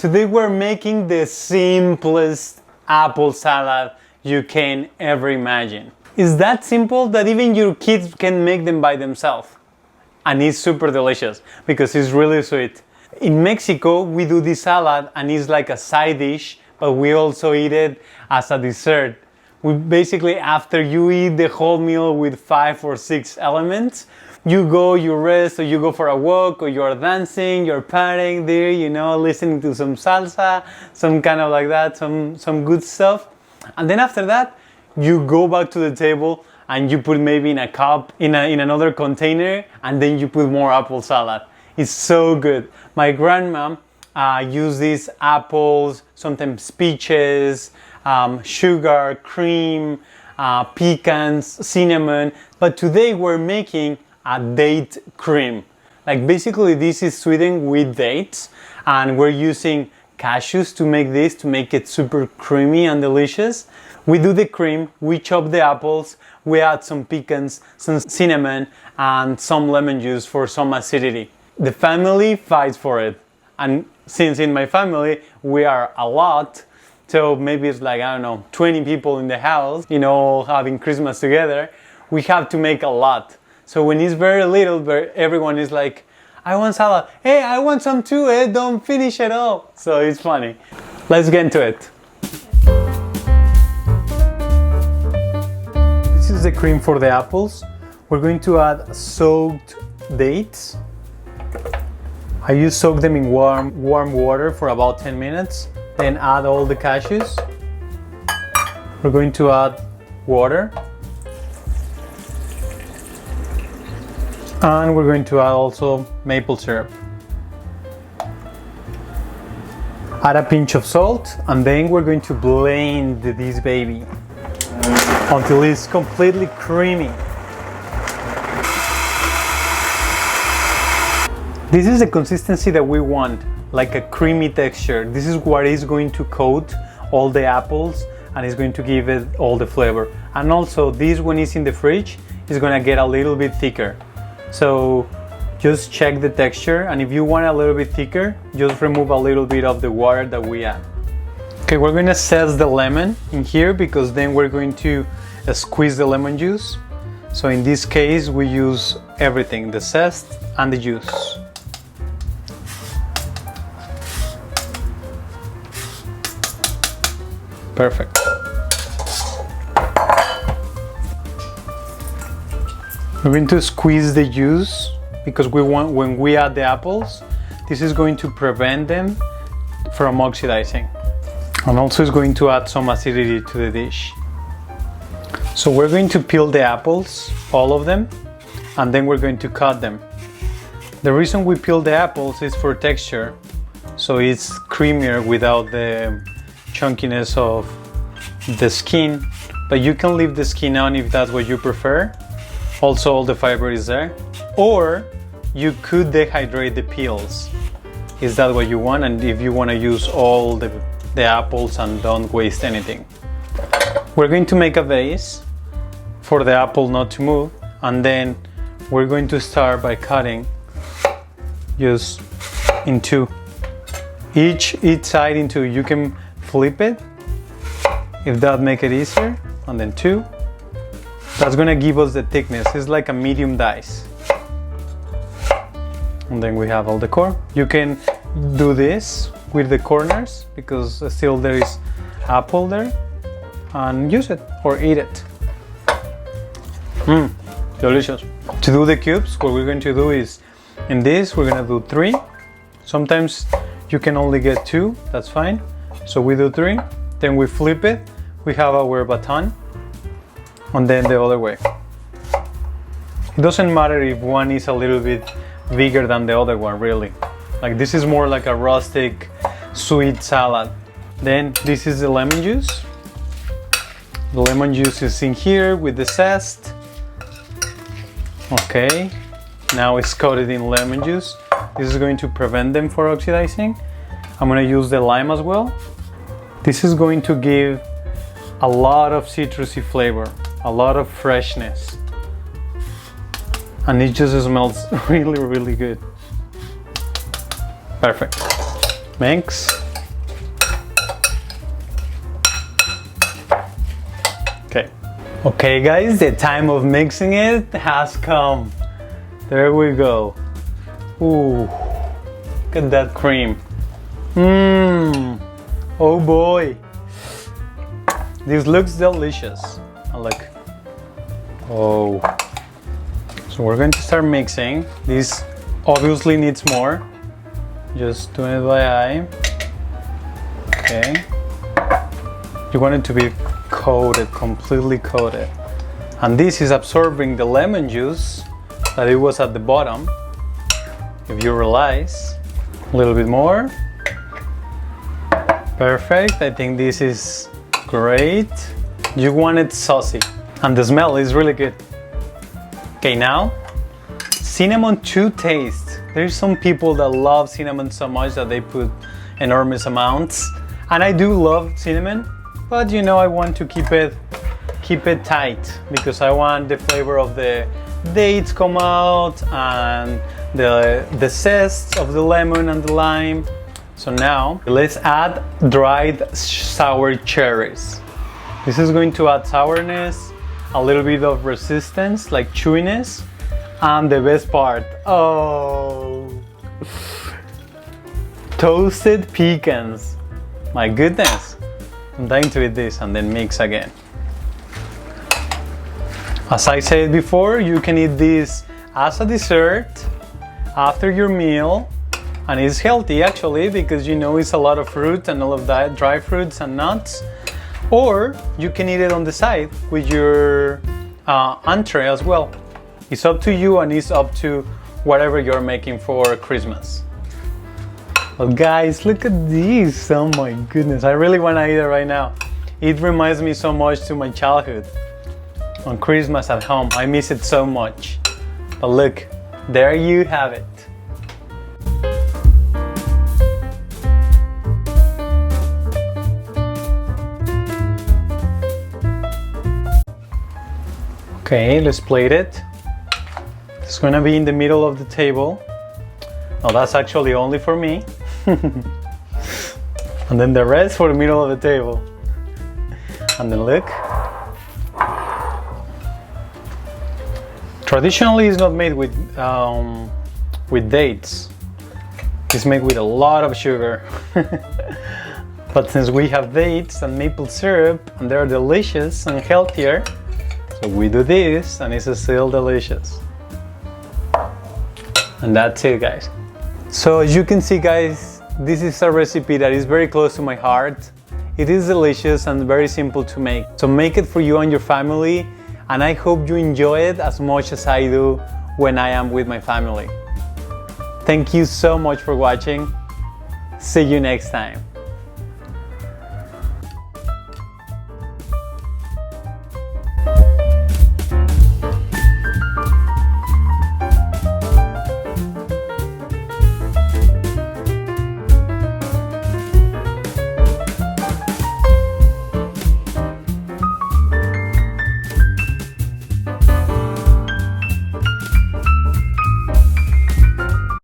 Today we're making the simplest apple salad you can ever imagine. It's that simple that even your kids can make them by themselves. And it's super delicious because it's really sweet. In Mexico, we do this salad and it's like a side dish, but we also eat it as a dessert. We basically, after you eat the whole meal with 5 or 6 elements, you go, you rest, or you go for a walk, or you're dancing, you're partying there, you know, listening to some salsa, some kind of like that, some good stuff. And then after that, you go back to the table and you put maybe in a cup, in another container, and then you put more apple salad. It's so good. My grandma used these apples, sometimes peaches, sugar, cream, pecans, cinnamon. But today we're making a date cream. Like basically this is sweetened with dates, and we're using cashews to make this, to make it super creamy and delicious. We do the cream, we chop the apples, we add some pecans, some cinnamon, and some lemon juice for some acidity. The family fights for it. And since in my family we are a lot, so maybe it's like, I don't know, 20 people in the house, you know, having Christmas together, we have to make a lot. So when it's very little, everyone is like, I want salad. Hey, I want some too, don't finish it all. So it's funny. Let's get into it. This is the cream for the apples. We're going to add soaked dates. I soak them in warm water for about 10 minutes. Then add all the cashews. We're going to add water. And we're going to add also maple syrup. Add a pinch of salt, and then we're going to blend this baby until it's completely creamy. This is the consistency that we want, like a creamy texture. This is what is going to coat all the apples and is going to give it all the flavor. And also this, when it's in the fridge, is going to get a little bit thicker. So just check the texture, and if you want a little bit thicker, just remove a little bit of the water that we add. Okay, we're going to zest the lemon in here because then we're going to squeeze the lemon juice. So in this case we use everything, the zest and the juice. Perfect. We're going to squeeze the juice because we want, when we add the apples, this is going to prevent them from oxidizing. And also it's going to add some acidity to the dish. So we're going to peel the apples, all of them, and then we're going to cut them. The reason we peel the apples is for texture, so it's creamier without the chunkiness of the skin, but you can leave the skin on if that's what you prefer. Also all the fiber is there, or you could dehydrate the peels. Is that what you want? And if you want to use all the apples and don't waste anything. We're going to make a base for the apple not to move, and then we're going to start by cutting just in two. Each side in two. You can flip it if that make it easier, and then two. That's gonna give us the thickness. It's like a medium dice. And then we have all the core. You can do this with the corners because still there is apple there, and use it or eat it. Delicious. To do the cubes, what we're going to do is, in this we're gonna do 3. Sometimes you can only get 2, that's fine. So we do 3, then we flip it. We have our baton, and then the other way. It doesn't matter if one is a little bit bigger than the other one, really. Like this is more like a rustic sweet salad. Then this is the lemon juice. The lemon juice is in here with the zest. Okay, now it's coated in lemon juice. This is going to prevent them from oxidizing. I'm going to use the lime as well. This is going to give a lot of citrusy flavor, a lot of freshness, and it just smells really, really good. Perfect. Mix. Okay guys, the time of mixing it has come. There we go. Ooh, look at that cream. Oh boy. This looks delicious. And look. Oh. So we're going to start mixing. This obviously needs more. Just doing it by eye. Okay. You want it to be coated, completely coated. And this is absorbing the lemon juice that it was at the bottom. If you realize, a little bit more. Perfect, I think this is great. You want it saucy, and the smell is really good. Okay, now, cinnamon to taste. There's some people that love cinnamon so much that they put enormous amounts. And I do love cinnamon, but you know, I want to keep it tight because I want the flavor of the dates come out and the zest of the lemon and the lime. So now let's add dried sour cherries. This is going to add sourness, a little bit of resistance, like chewiness, and the best part, oh, toasted pecans. My goodness, I'm dying to eat this and then mix again. As I said before, you can eat this as a dessert after your meal, and it's healthy actually because you know it's a lot of fruit and all of that, dry fruits and nuts. Or you can eat it on the side with your entree as well. It's up to you and it's up to whatever you're making for Christmas. But guys, look at this, oh my goodness, I really want to eat it right now. It reminds me so much to my childhood. On Christmas at home, I miss it so much. But look, there you have it. Okay, let's plate it. It's gonna be in the middle of the table. Now that's actually only for me. And then the rest for the middle of the table. And then look. Traditionally, it's not made with dates. It's made with a lot of sugar. But since we have dates and maple syrup, and they're delicious and healthier, so we do this, and it's still delicious. And that's it, guys. So as you can see, guys, this is a recipe that is very close to my heart. It is delicious and very simple to make. So make it for you and your family, and I hope you enjoy it as much as I do when I am with my family. Thank you so much for watching. See you next time.